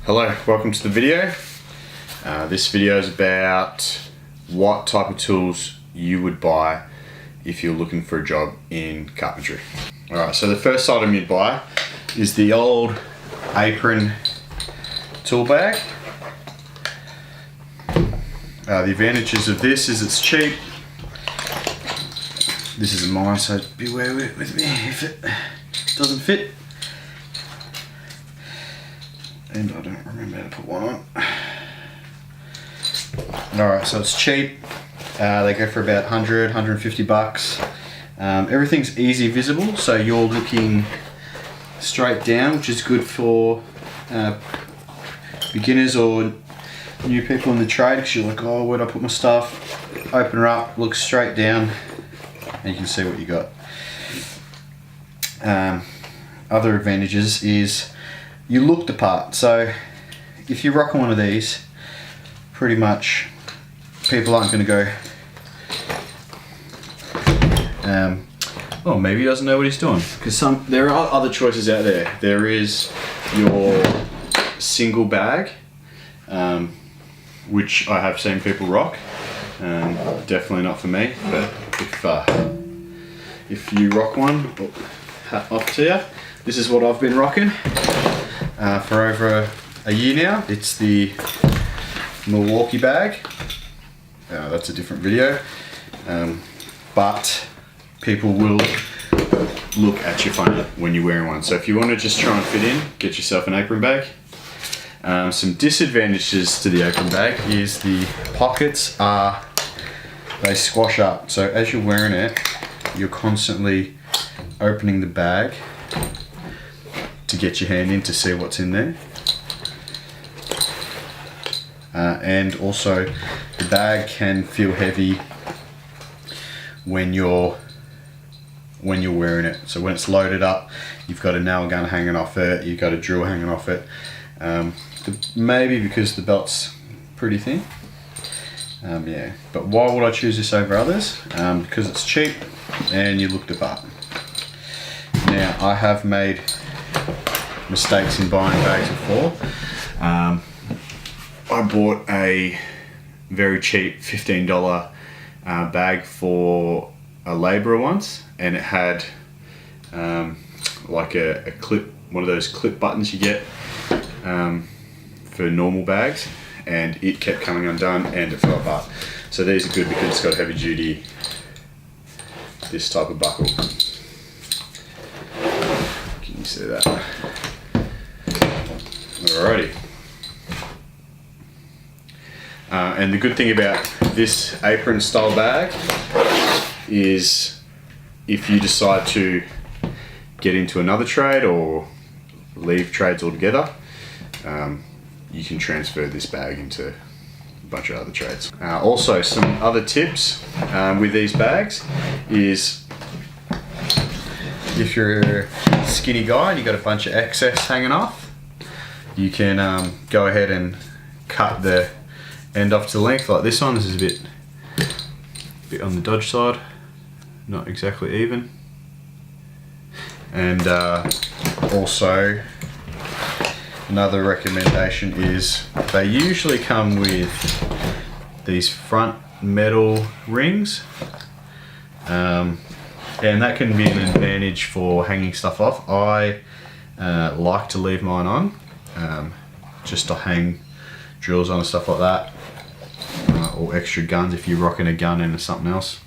Hello, welcome to the video. This video is about what type of tools you would buy if you're looking for a job in carpentry. Alright, so the first item you'd buy is the old apron tool bag. The advantages of this is it's cheap. This isn't mine, so beware with me if it doesn't fit. And I don't remember how to put one on. Alright, so it's cheap. They go for about 100, 150 bucks. Everything's easy visible, so you're looking straight down, which is good for beginners or new people in the trade, because you're like, oh, where'd I put my stuff? Open her up, look straight down, and you can see what you got. Other advantages is you look the part. So if you're rocking one of these, pretty much people aren't going to go, oh, maybe he doesn't know what he's doing, because there are other choices out there. There is your single bag, which I have seen people rock. Definitely not for me, but if you rock one, hat off to you. This is what I've been rocking for over a year now. It's the Milwaukee bag. That's a different video, but people will look at you funny when you're wearing one. So if you want to just try and fit in, get yourself an apron bag. Some disadvantages to the apron bag is the pockets they squash up. So as you're wearing it, you're constantly opening the bag to get your hand in to see what's in there. And also the bag can feel heavy when you're wearing it. So when it's loaded up, you've got a nail gun hanging off it, you've got a drill hanging off it. Maybe because the belt's pretty thin. Yeah, but why would I choose this over others? Because it's cheap and you look the part. Now, I have made mistakes in buying bags before. I bought a very cheap $15 bag for a labourer once, and it had like a clip, one of those clip buttons you get for normal bags, and it kept coming undone and it fell apart. So these are good because it's got heavy duty, this type of buckle. Can you see that? Alrighty. And the good thing about this apron style bag is if you decide to get into another trade or leave trades altogether, you can transfer this bag into a bunch of other trades. Also, some other tips with these bags is if you're a skinny guy and you've got a bunch of excess hanging off, you can go ahead and cut the end off to length like this one. This is a bit on the dodge side, not exactly even. And also another recommendation is they usually come with these front metal rings, and that can be an advantage for hanging stuff off. I like to leave mine on, just to hang drills on and stuff like that, or extra guns if you're rocking a gun into something else.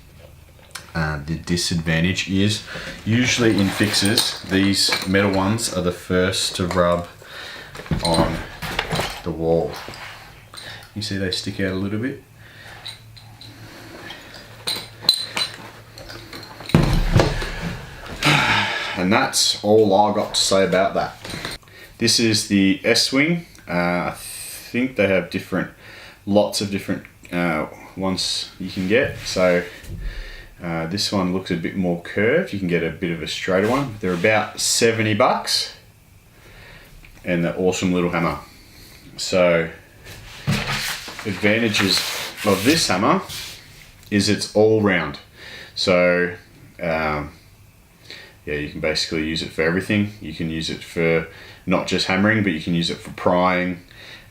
The disadvantage is usually in fixes, these metal ones are the first to rub on the wall. You see they stick out a little bit. And that's all I got to say about that. This is the S-Wing. I think they have lots of different ones you can get. So this one looks a bit more curved. You can get a bit of a straighter one. They're about 70 bucks. And the awesome little hammer. So advantages of this hammer is it's all round. So yeah, you can basically use it for everything. You can use it for not just hammering, but you can use it for prying,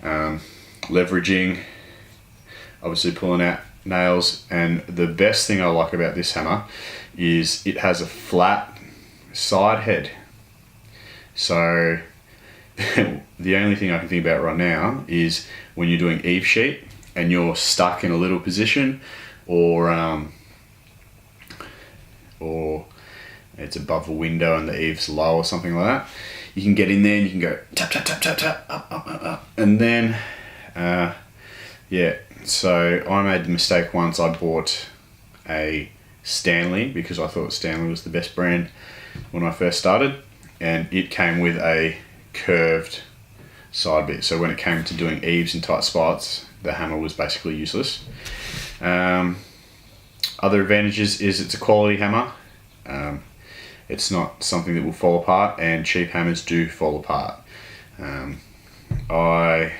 leveraging, obviously pulling out nails. And the best thing I like about this hammer is it has a flat side head. So the only thing I can think about right now is when you're doing eave sheet and you're stuck in a little position, or it's above a window and the eave's low or something like that, you can get in there and you can go tap, tap, tap, tap, tap, up, up, up, up. And then, yeah, so I made the mistake once. I bought a Stanley because I thought Stanley was the best brand when I first started, and it came with a curved side bit. So when it came to doing eaves in tight spots, the hammer was basically useless. Other advantages is it's a quality hammer. It's not something that will fall apart, and cheap hammers do fall apart. I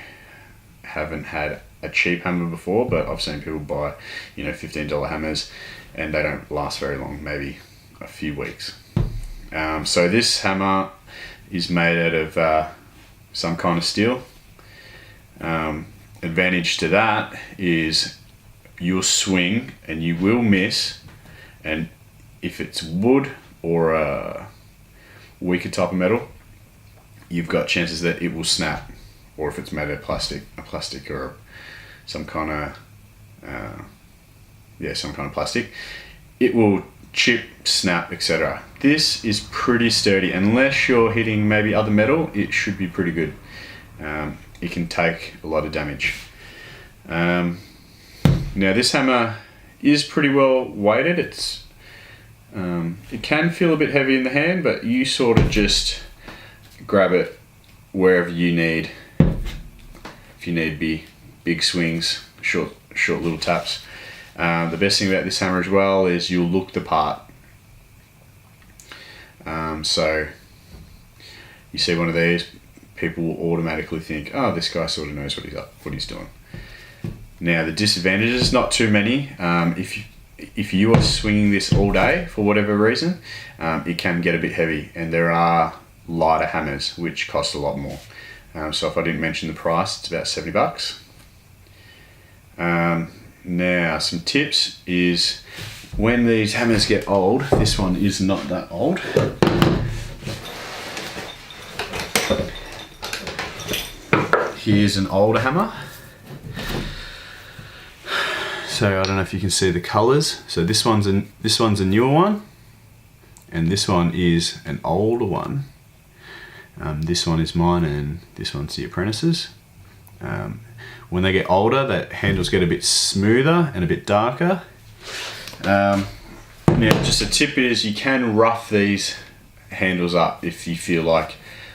haven't had a cheap hammer before, but I've seen people buy, $15 hammers, and they don't last very long, maybe a few weeks. So this hammer is made out of some kind of steel. Advantage to that is you'll swing and you will miss, and if it's wood or a weaker type of metal, you've got chances that it will snap. Or if it's made of plastic or some kind of plastic, it will chip, snap, etc. This is pretty sturdy. Unless you're hitting maybe other metal, it should be pretty good. It can take a lot of damage. Now this hammer is pretty well weighted. It can feel a bit heavy in the hand, but you sort of just grab it wherever you need. If you need big swings, short little taps. The best thing about this hammer as well is you'll look the part. So you see one of these, people will automatically think, oh, this guy sort of knows what he's doing. Now the disadvantages, not too many. If you are swinging this all day for whatever reason, it can get a bit heavy, and there are lighter hammers which cost a lot more. So if I didn't mention the price, it's about $70. Now some tips is when these hammers get old, this one is not that old. Here's an older hammer. So I don't know if you can see the colors. So this one's a newer one, and this one is an older one. This one is mine, and this one's the apprentice's. When they get older, that handles get a bit smoother and a bit darker. Now, just a tip is you can rough these handles up if you feel like,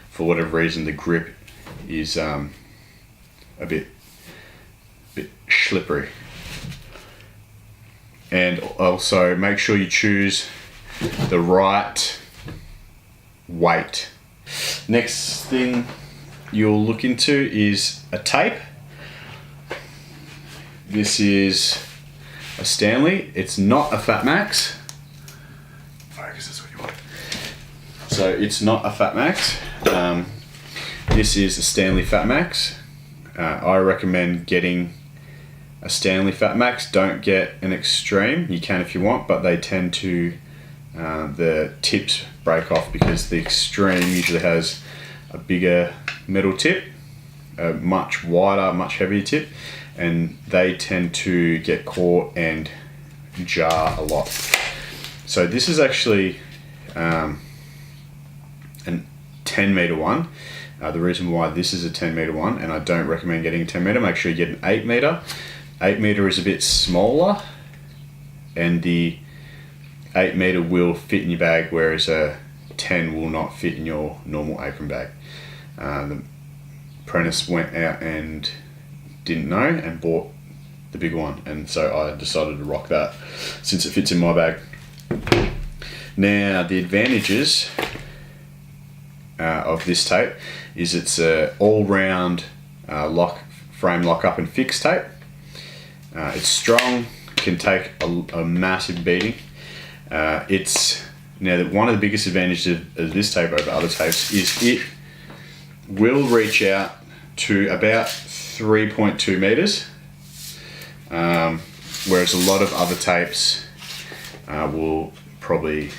for whatever reason, the grip is a bit slippery. And also make sure you choose the right weight. Next thing you'll look into is a tape. This is a Stanley. It's not a Fat Max. Focus, that's what you want. So it's not a Fat Max. This is a Stanley Fat Max. I recommend getting a Stanley Fat Max. Don't get an Extreme. You can if you want, but they tend to, the tips break off because the Extreme usually has a bigger metal tip, a much wider, much heavier tip, and they tend to get caught and jar a lot. So this is actually a 10 meter one. The reason why this is a 10 meter one, and I don't recommend getting a 10 meter, make sure you get an 8 meter. 8 meter is a bit smaller, and the 8 meter will fit in your bag, whereas a 10 will not fit in your normal apron bag. The apprentice went out and didn't know and bought the big one, and so I decided to rock that since it fits in my bag. Now the advantages of this tape is it's a all-round frame lock up and fix tape. It's strong, can take a massive beating. It's Now, one of the biggest advantages of this tape over other tapes is it will reach out to about 3.2 meters, whereas a lot of other tapes will probably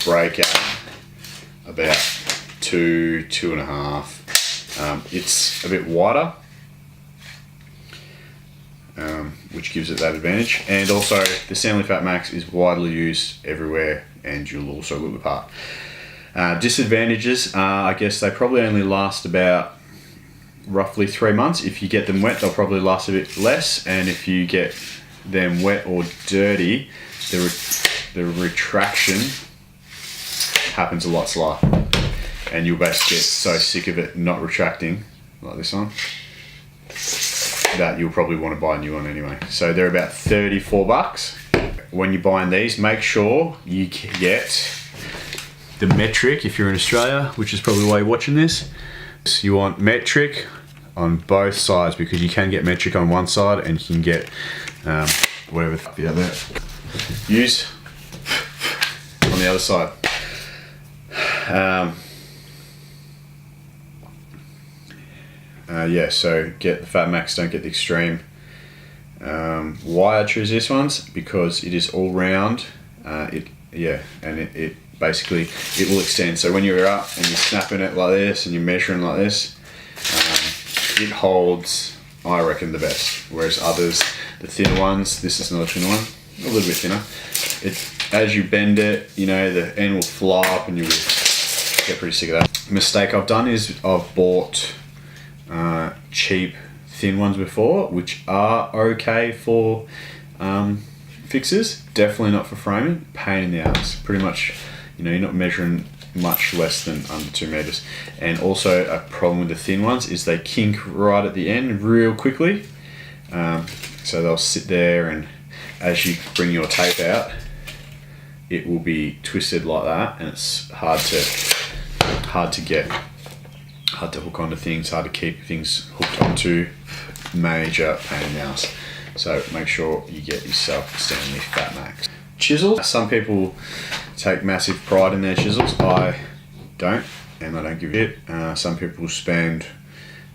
break out about 2.5. It's a bit wider, which gives it that advantage. And also, the Stanley Fat Max is widely used everywhere, and you'll also look the part. Disadvantages are, I guess, they probably only last about roughly 3 months. If you get them wet, they'll probably last a bit less, and if you get them wet or dirty, the retraction happens a lot slower, and you'll basically get so sick of it not retracting, like this one, that you'll probably want to buy a new one anyway. So they're about $34. When you're buying these, make sure you get the metric if you're in Australia, which is probably why you're watching this. So you want metric on both sides, because you can get metric on one side and you can get whatever the other use on the other side. Yeah, so get the Fat Max, don't get the Extreme. Why I choose this one's because it is all round. It basically it will extend. So when you're up and you're snapping it like this and you're measuring like this, it holds, I reckon, the best. Whereas others, the thinner ones, this is another thinner one, a little bit thinner. As you bend it, you know, the end will fly up and you'll get pretty sick of that. Mistake I've done is I've bought cheap thin ones before, which are okay for fixes, definitely not for framing. Pain in the ass. Pretty much, you know, you're not measuring much less than under 2 meters. And also a problem with the thin ones is they kink right at the end real quickly. So they'll sit there, and as you bring your tape out, it will be twisted like that, and it's hard to hook onto things, hard to keep things hooked onto. Major pain in the ass. So make sure you get yourself a Stanley Fat Max. Chisels. Some people take massive pride in their chisels. I don't, and I don't give a shit. Some people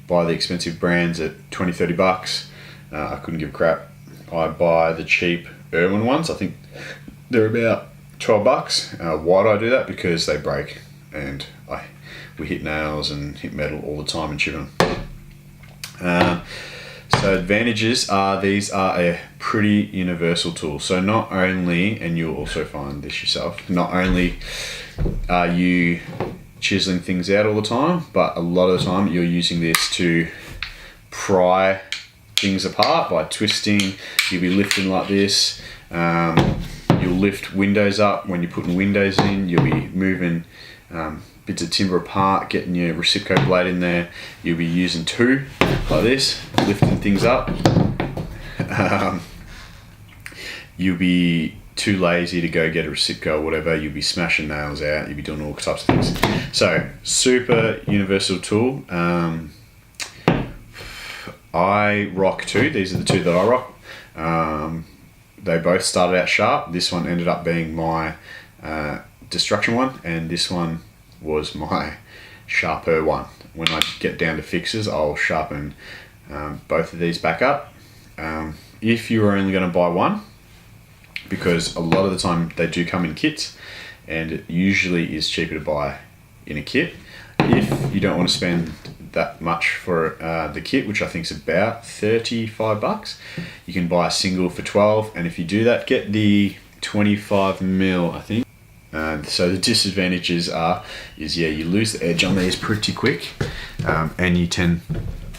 buy the expensive brands at $20-30. I couldn't give a crap. I buy the cheap Irwin ones. I think they're about $12. Why do I do that? Because they break, and we hit nails and hit metal all the time and chip them. So advantages are, these are a pretty universal tool. So not only, and you'll also find this yourself, not only are you chiseling things out all the time, but a lot of the time you're using this to pry things apart by twisting. You'll be lifting like this. You'll lift windows up when you're putting windows in. You'll be moving bits of timber apart, getting your Reciproco blade in there. You'll be using two like this, lifting things up. You'll be too lazy to go get a Reciproco or whatever. You'll be smashing nails out. You'll be doing all types of things. So super universal tool. I rock two. These are the two that I rock. They both started out sharp. This one ended up being my destruction one, and this one was my sharper one. When I get down to fixes, I'll sharpen both of these back up. If you're only going to buy one, because a lot of the time they do come in kits, and it usually is cheaper to buy in a kit. If you don't want to spend that much for the kit, which I think is about $35, you can buy a single for $12, and if you do that, get the 25mm, I think. So the disadvantages is you lose the edge on these pretty quick, and you tend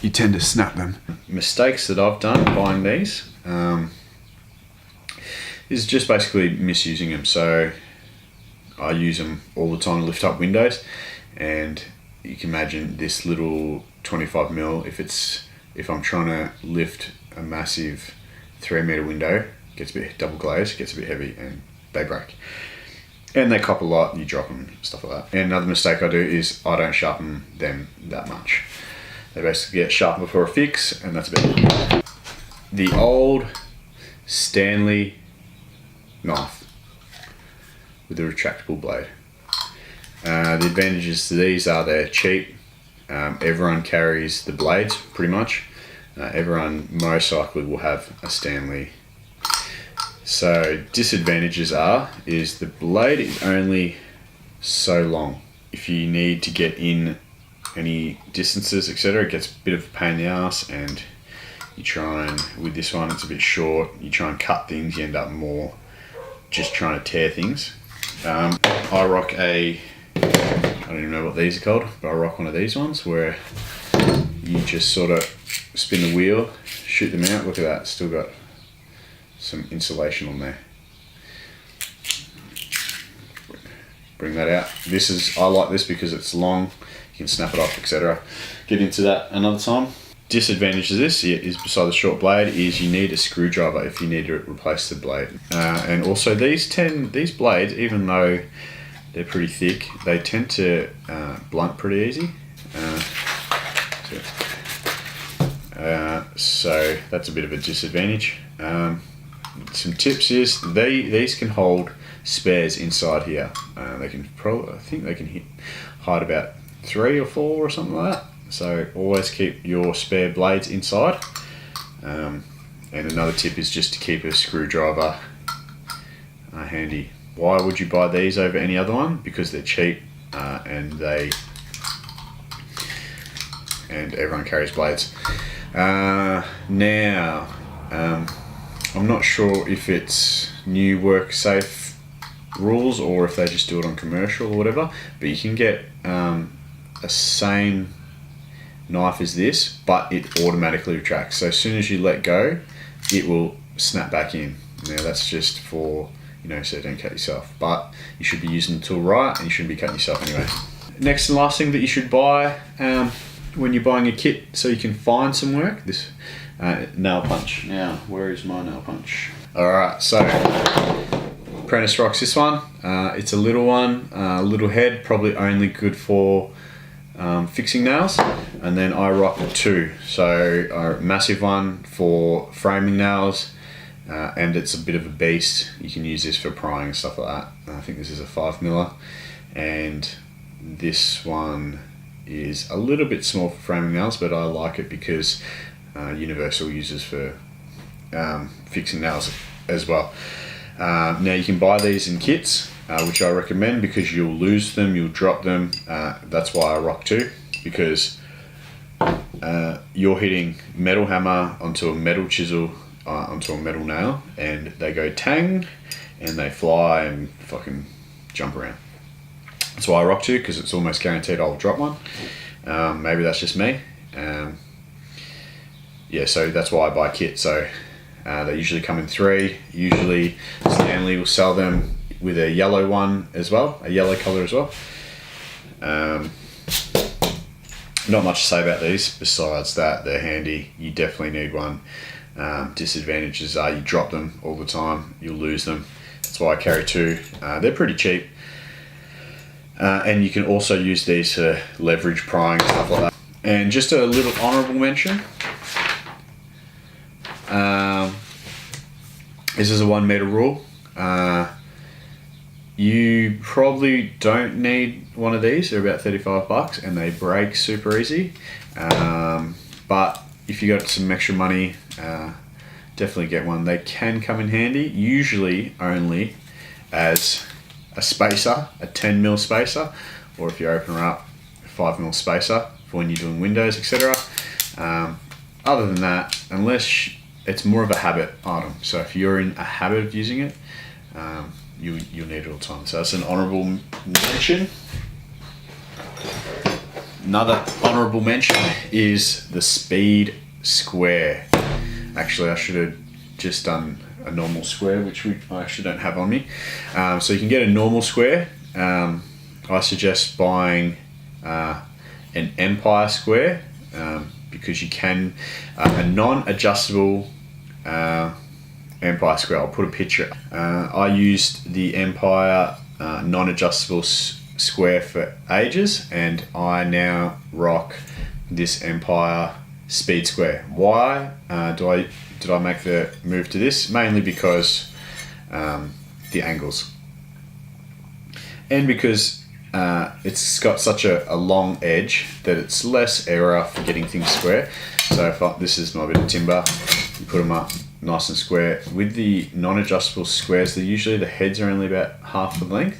to snap them. Mistakes that I've done buying these is just basically misusing them. So I use them all the time to lift up windows, and you can imagine this little 25mm. If I'm trying to lift a massive 3-meter window, gets a bit double glazed, gets a bit heavy, and they break. And they cop a lot, you drop them, stuff like that. And another mistake I do is I don't sharpen them that much. They basically get sharpened before a fix, and that's about it. The old Stanley knife. with a retractable blade. The advantages to these are they're cheap. Everyone carries the blades pretty much. Everyone most likely will have a Stanley. So disadvantages is the blade is only so long. If you need to get in any distances, etc., it gets a bit of a pain in the ass, and you try and, with this one it's a bit short, you try and cut things, you end up more just trying to tear things. I rock I don't even know what these are called, but I rock one of these ones where you just sort of spin the wheel, shoot them out. Look at that, still got some insulation on there. Bring that out. I like this because it's long, you can snap it off, etc. Get into that another time. Disadvantage of this is, beside the short blade, is you need a screwdriver if you need to replace the blade. And also these blades, even though they're pretty thick, they tend to blunt pretty easy. So that's a bit of a disadvantage. Some tips is these can hold spares inside here. They can I think they can hide about 3 or 4 or something like that. So always keep your spare blades inside. And another tip is just to keep a screwdriver handy. Why would you buy these over any other one? Because they're cheap, and everyone carries blades. Now, I'm not sure if it's new work safe rules or if they just do it on commercial or whatever, but you can get a same knife as this, but it automatically retracts. So as soon as you let go, it will snap back in. Now that's just for, so you don't cut yourself, but you should be using the tool right, and you shouldn't be cutting yourself anyway. Next and last thing that you should buy when you're buying a kit so you can find some work, this nail punch. Now, where is my nail punch? Alright, so Apprentice rocks this one. It's a little one, little head, probably only good for fixing nails. And then I rock 2, so a massive one for framing nails, and it's a bit of a beast. You can use this for prying and stuff like that. I think this is a 5mm, and this one is a little bit small for framing nails, but I like it because Universal uses for fixing nails as well. Now you can buy these in kits, which I recommend because you'll lose them, you'll drop them. That's why I rock 2, because you're hitting metal hammer onto a metal chisel onto a metal nail, and they go tang, and they fly and fucking jump around. That's why I rock 2, because it's almost guaranteed I'll drop one. Maybe that's just me. Yeah, so that's why I buy kit. So they usually come in 3. Usually Stanley will sell them with a yellow one as well, a yellow color as well. Not much to say about these besides that they're handy. You definitely need one. Disadvantages are you drop them all the time, you'll lose them. That's why I carry 2. They're pretty cheap. And you can also use these to leverage prying, stuff like that. And just a little honourable mention. This is a 1 meter rule. You probably don't need one of these. They're about $35 and they break super easy. But if you got some extra money, definitely get one. They can come in handy, usually only as a spacer, a 10mm spacer, or if you open her up, a 5mm spacer for when you're doing windows, etc. Other than that, unless it's more of a habit item, so if you're in a habit of using it, you'll need it all the time. So that's an honourable mention. Another honourable mention is the speed square. Actually, I should have just done a normal square, which I actually don't have on me. So you can get a normal square. I suggest buying an Empire square, because you can, a non-adjustable Empire square. I'll put a picture. I used the Empire non-adjustable square for ages, and I now rock this Empire speed square. Why did I make the move to this? Mainly because the angles. and because it's got such a long edge that it's less error for getting things square. So if this is my bit of timber, you put them up nice and square. With the non-adjustable squares, usually the heads are only about half the length,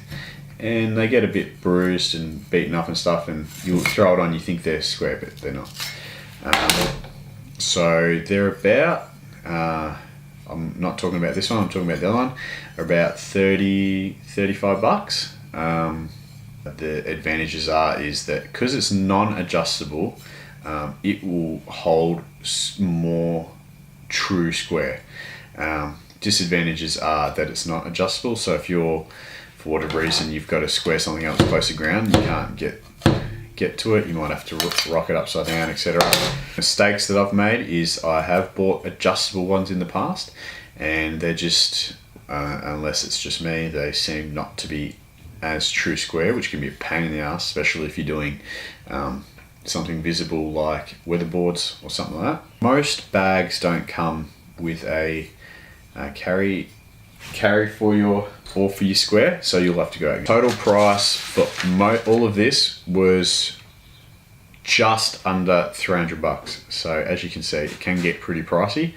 and they get a bit bruised and beaten up and stuff, and you throw it on, you think they're square, but they're not. So they're about, I'm not talking about this one, I'm talking about the other one, are about 30, 35 bucks. The advantages is that because it's non-adjustable, it will hold more true square. Disadvantages are that it's not adjustable, so if you're, for whatever reason, you've got to square something else close to ground, you can't get to it, you might have to rock it upside down, etc. Mistakes that I've made is I have bought adjustable ones in the past, and they're just, unless it's just me, they seem not to be as true square, which can be a pain in the ass, especially if you're doing something visible like weatherboards or something like that. Most bags don't come with a carry for your square, so you'll have to go out. Total price for all of this was just under 300 bucks. So as you can see, it can get pretty pricey.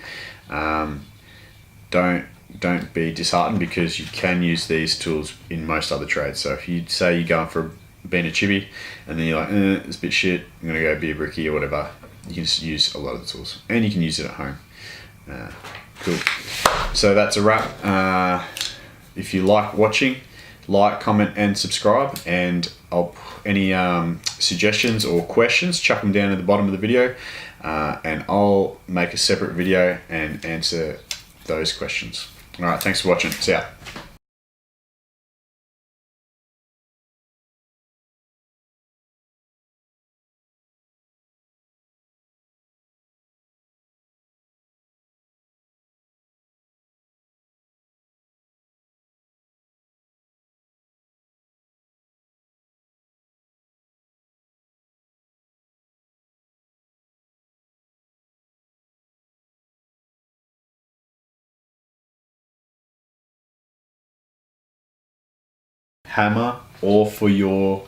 Don't be disheartened, because you can use these tools in most other trades. So if you say you're going for being a chippy and then you're like, it's a bit shit, I'm gonna go be a brickie or whatever, you can just use a lot of the tools, and you can use it at home. Cool. So that's a wrap. If you like watching, like, comment and subscribe, and any suggestions or questions, chuck them down at the bottom of the video, and I'll make a separate video and answer those questions. All right, thanks for watching. See ya. Hammer, or for your